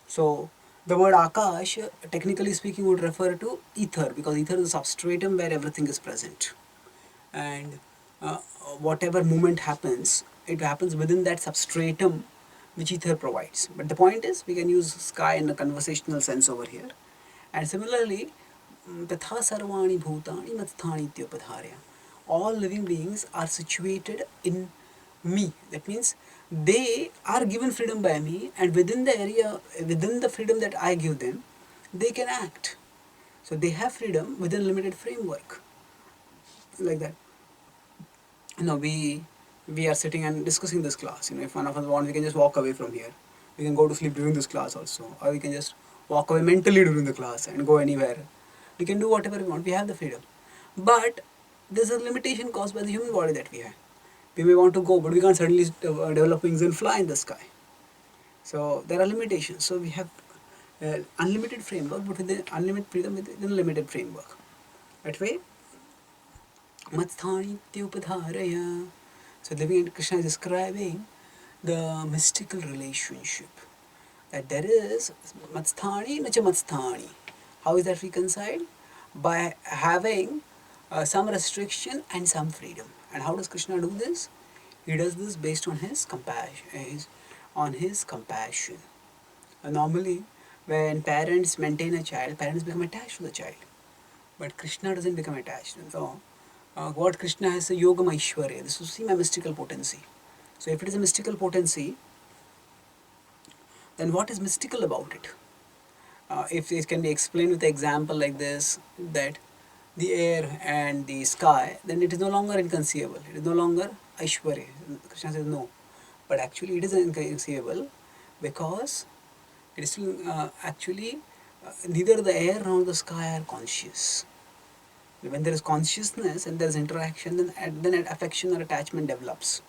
So the word Akash, technically speaking, would refer to ether, because ether is a substratum where everything is present. And whatever movement happens, it happens within that substratum which ether provides. But the point is, we can use sky in a conversational sense over here. And similarly, Tatha Sarvani Bhutani Matsthani Tyupadharya. All living beings are situated in me. That means they are given freedom by me, and within the area, within the freedom that I give them, they can act. So they have freedom within a limited framework. Like that. Now we are sitting and discussing this class. If one of us wants, we can just walk away from here. We can go to sleep during this class also, or we can just walk away mentally during the class and go anywhere. We can do whatever we want. We have the freedom, but there's a limitation caused by the human body that we have. We may want to go, but we can't suddenly develop wings and fly in the sky. So there are limitations. So we have unlimited framework, but with unlimited freedom within a limited framework. That way, Matsthani Tyupadharaya. So living Krishna is describing the mystical relationship. That there is Matsthani, Nacha Matsthani. How is that reconciled? By having some restriction and some freedom. And how does Krishna do this? He does this based on his compassion. Normally, When parents maintain a child, parents become attached to the child. But Krishna doesn't become attached. So, what Krishna has a Yogam Aishwarya. This is a mystical potency. So, if it is a mystical potency, then what is mystical about it? If it can be explained with an example like this, that the air and the sky, then it is no longer inconceivable. It is no longer Aishwarya. Krishna says no. But actually, it is inconceivable because it is still actually neither the air nor the sky are conscious. When there is consciousness and there is interaction, then affection or attachment develops.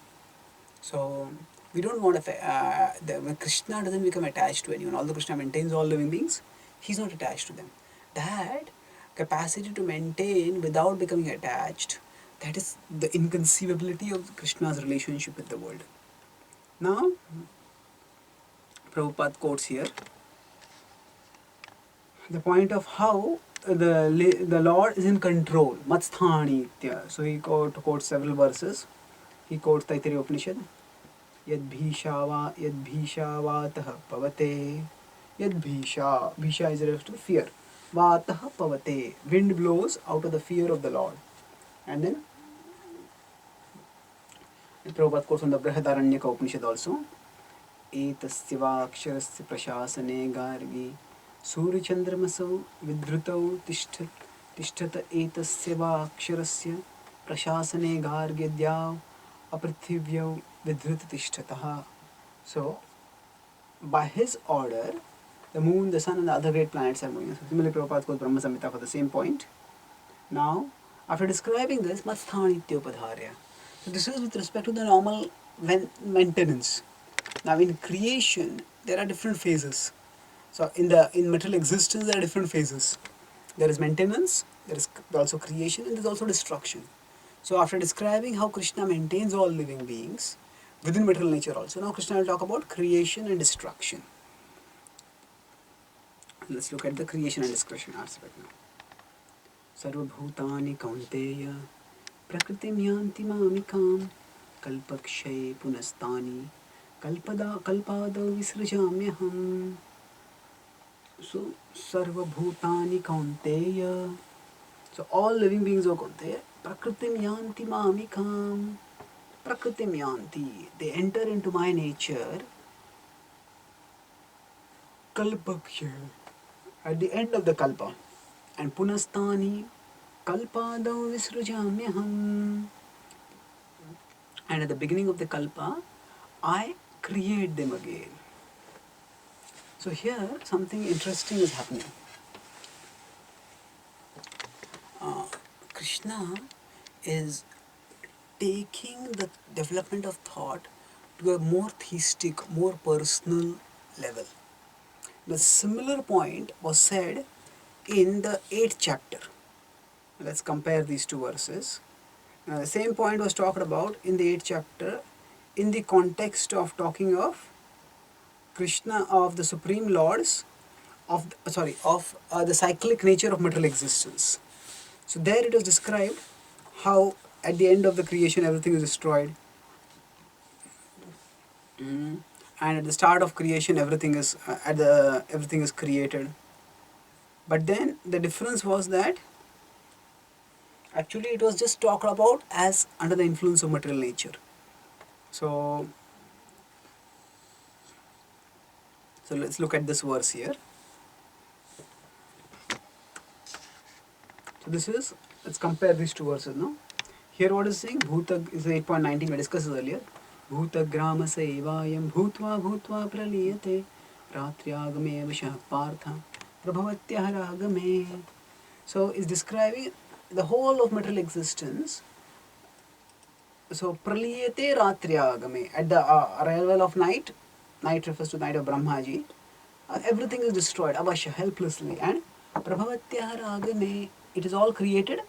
So we don't want when Krishna doesn't become attached to anyone, although Krishna maintains all living beings, he's not attached to them. That capacity to maintain without becoming attached, that is the inconceivability of Krishna's relationship with the world. Now, Prabhupada quotes here the point of how the Lord is in control. Matsthani. So he quotes several verses. He quotes Taittiriya Upanishad. Yadbhisha vatah pavate. Yadbhisha. Bhisha is referred to fear. Vatah pavate. Wind blows out of the fear of the Lord. And then Prabhupada quotes from the Brihadaranyaka Upanishad also. एतस्य वाक्षरस्य प्रशासने गार्गी सूर्यचन्द्रमसौ विधृतौ तिष्ठत एतस्य वाक्षरस्य प्रशासने गार्ग्यद्याव अपृथिव्यौ विधृत तिष्ठतः. So, by his order, the moon, the sun and the other great planets are moving. So, similarly, Prabhupada quotes Brahma Samhita for the same point. Now, after describing this, Matsthani Ityopadharya. So, this is with respect to the normal maintenance. Now in creation there are different phases. So in material existence there are different phases. There is maintenance, there is also creation, and there is also destruction. So after describing how Krishna maintains all living beings within material nature also, now Krishna will talk about creation and destruction. Let's look at the creation and destruction aspect now. Sarva bhutani kaunteya prakritim yanti mamikam kalpakshay punastani kalpadau visrajamyaham. So, sarva bhutani kaunteya. So, all living beings are kaunteya. Prakritim yanti mamikam. Prakritim yanti. They enter into my nature. Kalpaksha. At the end of the kalpa. And punastani. Kalpadau visrajamyaham. And at the beginning of the kalpa, I create them again. So here something interesting is happening. Krishna is taking the development of thought to a more theistic, more personal level. The similar point was said in the 8th chapter. Let's compare these two verses. The same point was talked about in the 8th chapter in the context of talking of Krishna, of the Supreme Lords, of the cyclic nature of material existence. So there it was described how at the end of the creation everything is destroyed, and at the start of creation everything is created. But then the difference was that actually it was just talked about as under the influence of material nature. So let's look at this verse here. So let's compare these two verses now. Here what is saying? Bhuta is 8.19, we discussed this earlier. Bhuta grama sevayam bhutva praliyate ratriagame vishah partha prabhavatyah ragame. So it's describing the whole of material existence. So praliyate ratriagame, at the arrival of night refers to night of Brahmaji, everything is destroyed, avashya, helplessly, and prabhavatyah ragame, it is all created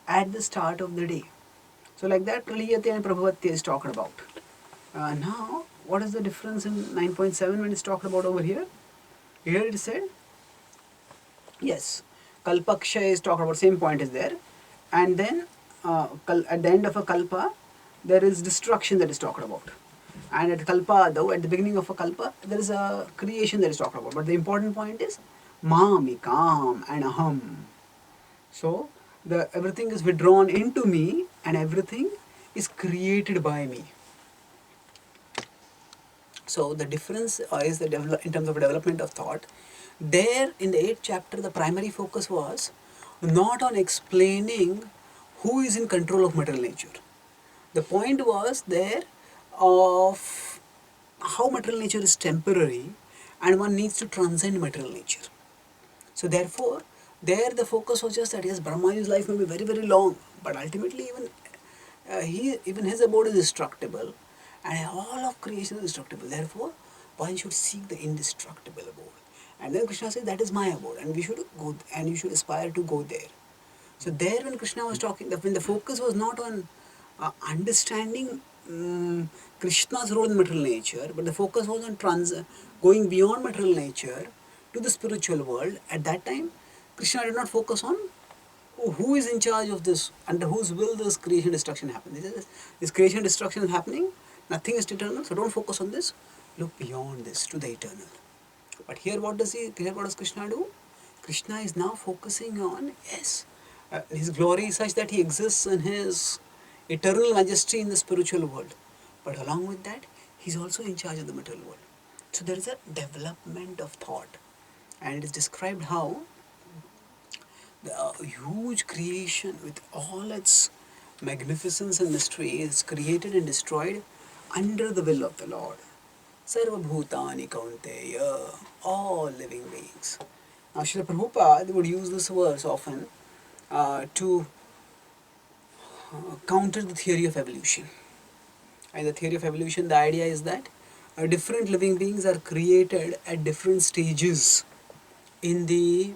at the start of the day. So like that praliyate and prabhavatya is talked about. Now what is the difference in 9.7 when it's talked about over here? Here it is said, yes, kalpaksha is talked about, same point is there, and then at the end of a kalpa there is destruction that is talked about. And at Kalpa, though, at the beginning of a Kalpa, there is a creation that is talked about. But the important point is Mamikam and Aham. So, everything is withdrawn into me and everything is created by me. So, the difference is in terms of development of thought. There, in the 8th chapter, the primary focus was not on explaining who is in control of material nature. The point was there of how material nature is temporary and one needs to transcend material nature. So therefore, there the focus was just that yes, Brahma's life may be very, very long, but ultimately even his abode is destructible, and all of creation is destructible. Therefore, one should seek the indestructible abode. And then Krishna says that is my abode, and we should go and you should aspire to go there. So there, when Krishna was talking, when the focus was not on understanding Krishna's role in material nature, but the focus was on going beyond material nature to the spiritual world. At that time, Krishna did not focus on who is in charge of this, under whose will this creation destruction happens. This creation destruction is happening, nothing is eternal, so don't focus on this, look beyond this to the eternal. But here what does Krishna do? Krishna is now focusing on, yes, his glory is such that he exists in his eternal majesty in the spiritual world. But along with that, he's also in charge of the material world. So there is a development of thought. And it is described how the huge creation with all its magnificence and mystery is created and destroyed under the will of the Lord. Sarva Bhutani Kaunteya, all living beings. Now, Srila Prabhupada would use this verse often to counter the theory of evolution. And the theory of evolution, the idea is that different living beings are created at different stages in the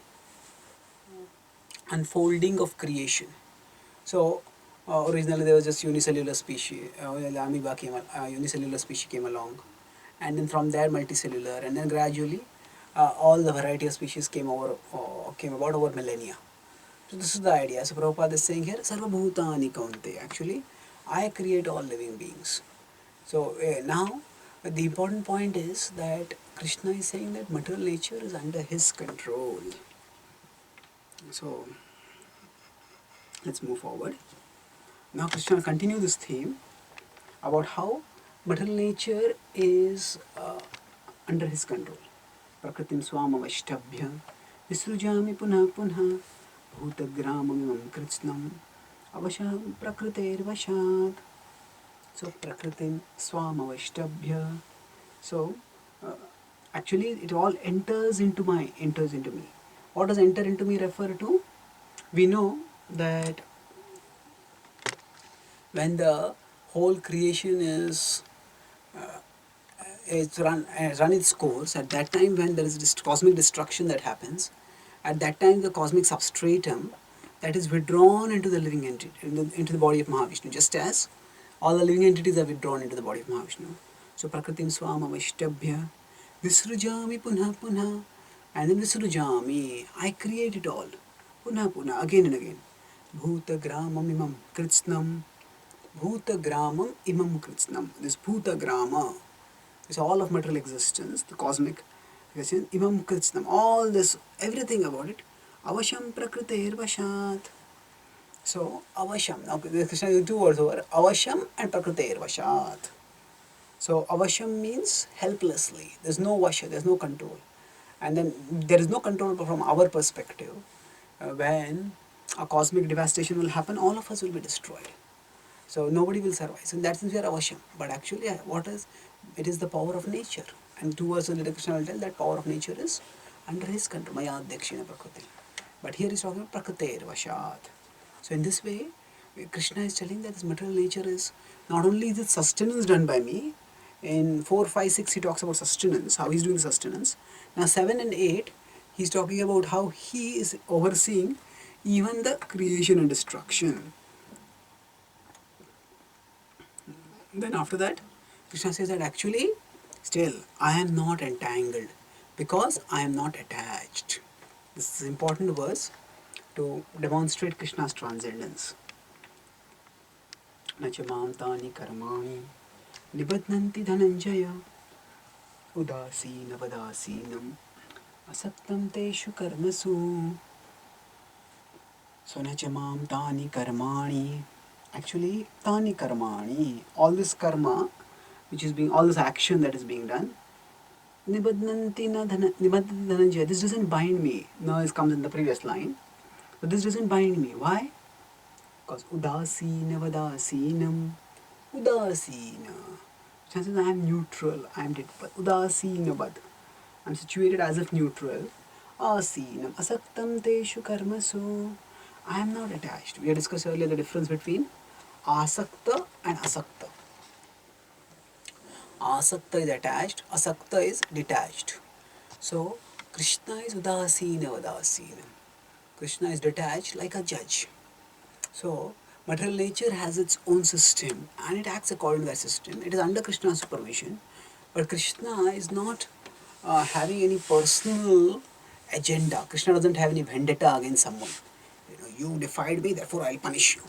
unfolding of creation. So, originally there was just unicellular species, amoeba unicellular species came along, and then from there multicellular, and then gradually all the variety of species came about over millennia. So this is the idea. So Prabhupada is saying here, Sarva Bhutani Kaunte. Actually, I create all living beings. So now, the important point is that Krishna is saying that material nature is under his control. So, let's move forward. Now Krishna will continue this theme about how material nature is under his control. Prakritim swamavashtabhya visrujami punha punha bhutagramamimam kritsnam avasham prakriter vashat. So prakritim swamavashtabhya. So actually it all enters into me. What does enter into me refer to? We know that when the whole creation is run its course, at that time when there is this cosmic destruction that happens, at that time the cosmic substratum that is withdrawn into the living entity, into the body of Mahavishnu, just as all the living entities are withdrawn into the body of Mahavishnu. So Prakritim Swama Vaishtabhya Visrujami Punha Punha, and then Visrujami, I create it all. Punha Punha, again and again. Bhuta Gramam Imam Kritsnam. Bhuta Gramam Imam Kritsnam. This Bhuta Grama is all of material existence, the cosmic existence. Imam Kritsnam, all this, everything about it. Avasham Prakriter Vashat. So, Avasham, now Krishna used two words over, Avasham and Prakriter Vashat. So, Avasham means helplessly. There's no Vasha, there's no control. And then there is no control from our perspective. When a cosmic devastation will happen, all of us will be destroyed. So nobody will survive. So in that sense we are avasham. But actually what is? It is the power of nature. And 2 verses later Krishna will tell that power of nature is under his control. Maya Dakshina Prakriti. But here he's talking about Prakriter Vashat. So in this way, Krishna is telling that this material nature is not only is it sustenance done by me. In 4, 5, 6 he talks about sustenance, how he's doing sustenance. Now 7 and 8 he's talking about how he is overseeing even the creation and destruction. Then after that, Krishna says that actually, still, I am not entangled because I am not attached. This is an important verse to demonstrate Krishna's transcendence. Nachamam tani karmani Nibadnanti dhananjaya udasinavadasinam asaktam teshu karmasu sonachamam tani karmani. Actually, tani karmani, all this karma, which is being, all this action that is being done, nibadnanti na nibadnanti dhananjaya, this doesn't bind me. Now it comes in the previous line. But this doesn't bind me. Why? Because udasina vadasinam. Udasina. Chances I am neutral. I am udasina vad. I am situated as if neutral. Asinam. Asaktam teshu karmasu. I am not attached. We had discussed earlier the difference between asakta and asakta. Asakta is attached, asakta is detached. So, Krishna is udasina vadasinam. Krishna is detached like a judge. So, material nature has its own system and it acts according to that system. It is under Krishna's supervision. But Krishna is not having any personal agenda. Krishna doesn't have any vendetta against someone. You defied me, therefore I'll punish you.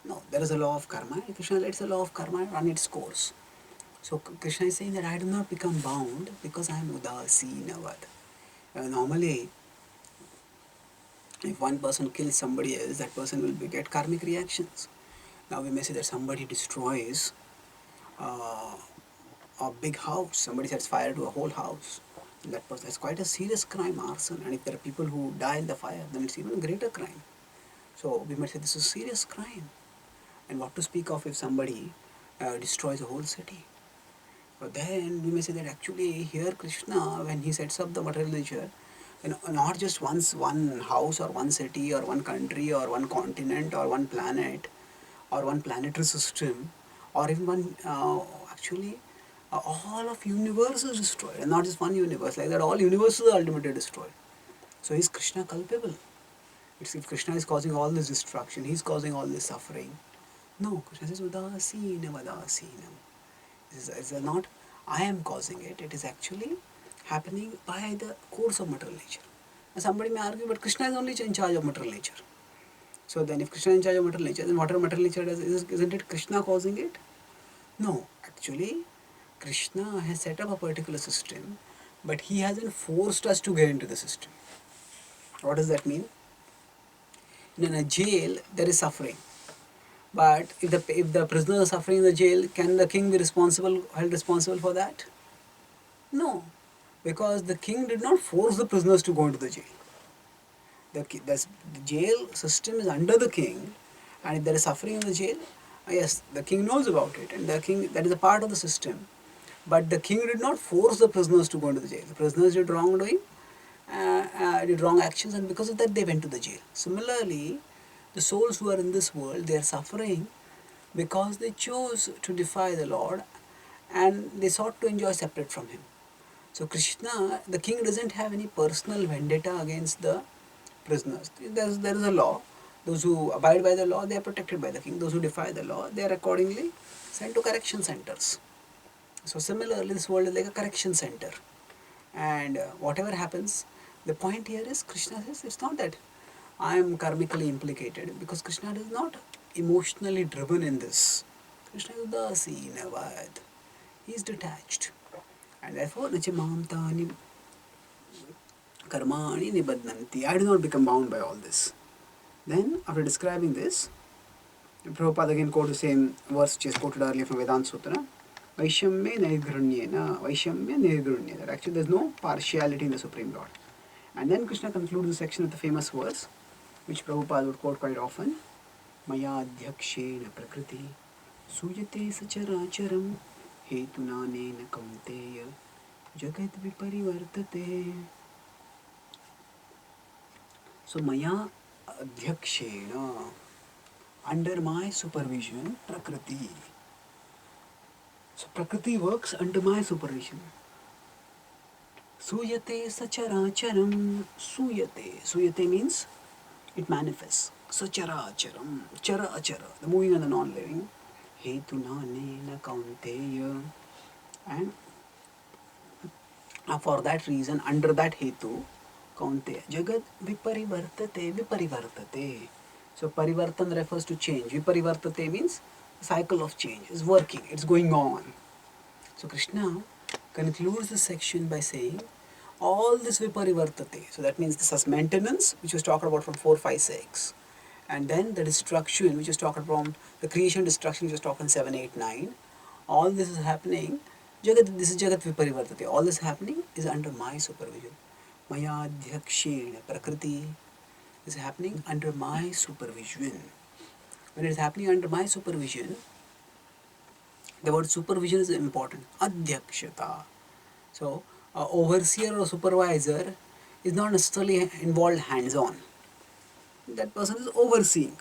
No, there is a law of karma. Krishna lets the law of karma run its course. So Krishna is saying that I do not become bound because I am udasinavad. Normally, if one person kills somebody else, that person will get karmic reactions. Now we may say that somebody destroys a big house, somebody sets fire to a whole house. And that person, that's quite a serious crime, arson. And if there are people who die in the fire, then it's even a greater crime. So we might say this is a serious crime. And what to speak of if somebody destroys a whole city? But then we may say that actually here Krishna, when he sets up the material nature, not just one house or one city or one country or one continent or one planet or one planetary system or even one all of universe is destroyed, and not just one universe. Like that, all universes are ultimately destroyed. So is Krishna culpable? It's if Krishna is causing all this destruction, he's causing all this suffering. No, Krishna says Udasinam Udasinam. This is not I am causing it. It is actually happening by the course of material nature. Now somebody may argue, but Krishna is only in charge of material nature. So then if Krishna is in charge of material nature, then whatever material nature does, isn't it Krishna causing it? No, actually Krishna has set up a particular system, but he hasn't forced us to get into the system. What does that mean? In a jail, there is suffering. But if the prisoner is suffering in the jail, can the king be held responsible for that? No, because the king did not force the prisoners to go into the jail. The jail system is under the king, and if there is suffering in the jail, yes, the king knows about it, and the king, that is a part of the system. But the king did not force the prisoners to go into the jail. The prisoners did wrongdoing, did wrong actions, and because of that they went to the jail. Similarly, the souls who are in this world, they are suffering because they chose to defy the Lord and they sought to enjoy separate from Him. So Krishna, the king, doesn't have any personal vendetta against the prisoners. There is a law. Those who abide by the law, they are protected by the king. Those who defy the law, they are accordingly sent to correction centers. So similarly, this world is like a correction center. And whatever happens, the point here is Krishna says it's not that I am karmically implicated, because Krishna is not emotionally driven in this. Krishna is udasinavad. He is detached. And therefore, nachamam tani karmani nibadnanti. I do not become bound by all this. Then, after describing this, Prabhupada again quotes the same verse which is quoted earlier from Vedanta Sutra. Vaishamya nirgrunyena. Vaishamya nirgrunyena. That actually there is no partiality in the Supreme Lord. And then Krishna concludes the section with the famous verse, which Prabhupada would quote quite often. Maya adhyakshena prakriti suyate sacharacharam hetuna nena kaunteya jagat viparivartate. So Maya adhyakshena, under my supervision, prakriti. So Prakriti works under my supervision. Suyate sacharacharam. Suyate. Suyate means it manifests. Sacharacharam. Chara achara. The moving and the non-living. Hetuna nena kaunteya. And for that reason, under that hetu, kaunteya. Jagat viparivartate. Viparivartate. So parivartan refers to change. Viparivartate means cycle of change is working. It's going on. So Krishna concludes this section by saying, all this viparivartate. So that means this is maintenance, which was talked about from 4, 5, 6. And then the destruction, which is talked from the creation, destruction, which was talked in 7, 8, 9. All this is happening. This is Jagat viparivartate. All this happening is under my supervision. Maya Dhyakshen Prakriti is happening under my supervision. When it is happening under my supervision, the word supervision is important. Adhyakshata. So, overseer or supervisor is not necessarily involved hands-on. That person is overseeing.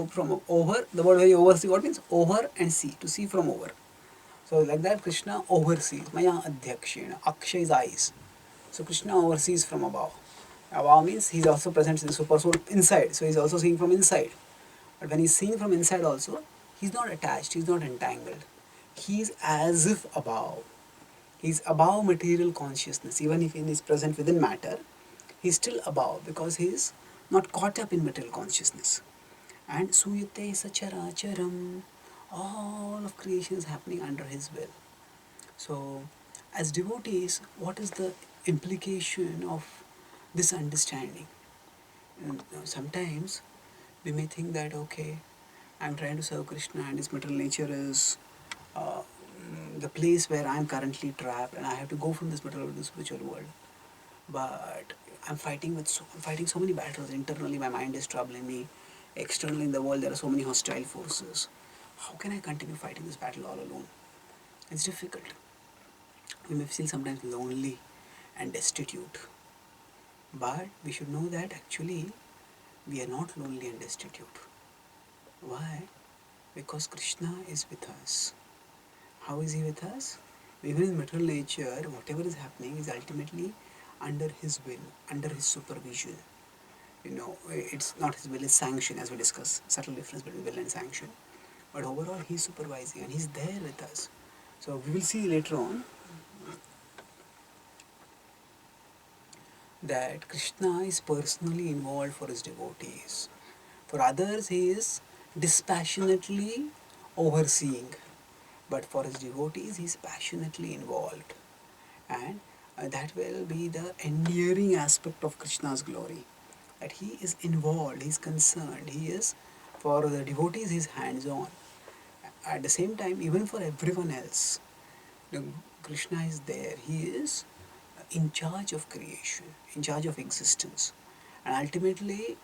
From over, the word very oversee, what means? Over and see, to see from over. So like that Krishna oversees. Maya Adhyakshena. Akshay is eyes. So Krishna oversees from above. Above means he's also present in the super soul inside. So he's also seeing from inside. But when he's seeing from inside also, he's not attached, he's not entangled. He's as if above. He's above material consciousness. Even if he is present within matter, he's still above because he's not caught up in material consciousness. And Suyate Sacharacharam, all of creation is happening under his will. So, as devotees, what is the implication of this understanding? Sometimes we may think that, okay, I'm trying to serve Krishna and his material nature is the place where I'm currently trapped and I have to go from this material to the spiritual world. But I'm fighting so many battles. Internally my mind is troubling me. Externally in the world there are so many hostile forces. How can I continue fighting this battle all alone? It's difficult. We may feel sometimes lonely and destitute. But we should know that actually we are not lonely and destitute. Why? Because Krishna is with us. How is he with us? Even in material nature, whatever is happening is ultimately under his will, under his supervision. It's not his will, it's sanction, as we discuss. Subtle difference between will and sanction. But overall, he's supervising and he's there with us. So we will see later on that Krishna is personally involved for his devotees. For others, he is dispassionately overseeing. But for his devotees, he is passionately involved. And that will be the endearing aspect of Krishna's glory. That he is involved, he is concerned, he is, for the devotees, he is hands-on. At the same time, even for everyone else, Krishna is there. He is in charge of creation, in charge of existence. And ultimately,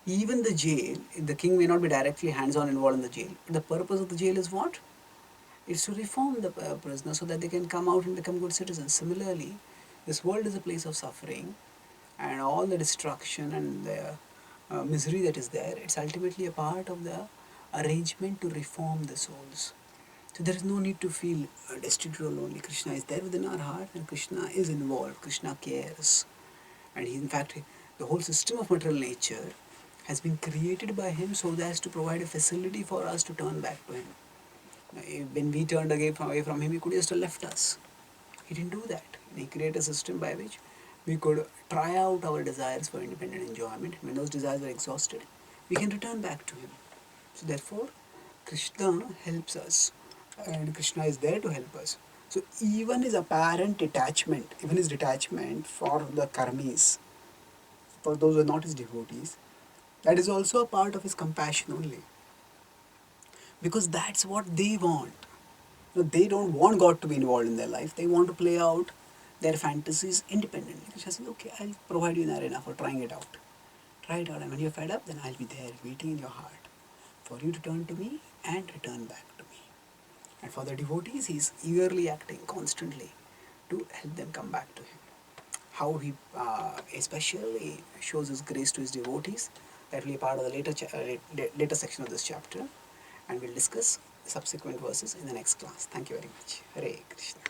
even the jail, the king may not be directly hands-on involved in the jail. But the purpose of the jail is what? It's to reform the prisoners so that they can come out and become good citizens. Similarly, this world is a place of suffering, and all the destruction and the misery that is there, it's ultimately a part of the arrangement to reform the souls. So there is no need to feel destitute or lonely. Krishna is there within our heart and Krishna is involved. Krishna cares. And he, in fact, the whole system of material nature has been created by him so as to provide a facility for us to turn back to him. When we turned away from him, he could just have left us. He didn't do that. He created a system by which we could try out our desires for independent enjoyment. When those desires are exhausted, we can return back to him. So therefore, Krishna helps us and Krishna is there to help us. So even his apparent detachment, even his detachment for the karmis, for those who are not his devotees, that is also a part of his compassion only. Because that's what they want. They don't want God to be involved in their life. They want to play out their fantasies independently. Krishna says, okay, I'll provide you an arena for trying it out. Try it out, and when you're fed up, then I'll be there waiting in your heart for you to turn to me and return back to me. And for the devotees, he's eagerly acting constantly to help them come back to him. How he especially shows his grace to his devotees, that will be part of the later section of this chapter, and we'll discuss subsequent verses in the next class. Thank you very much. Hare Krishna.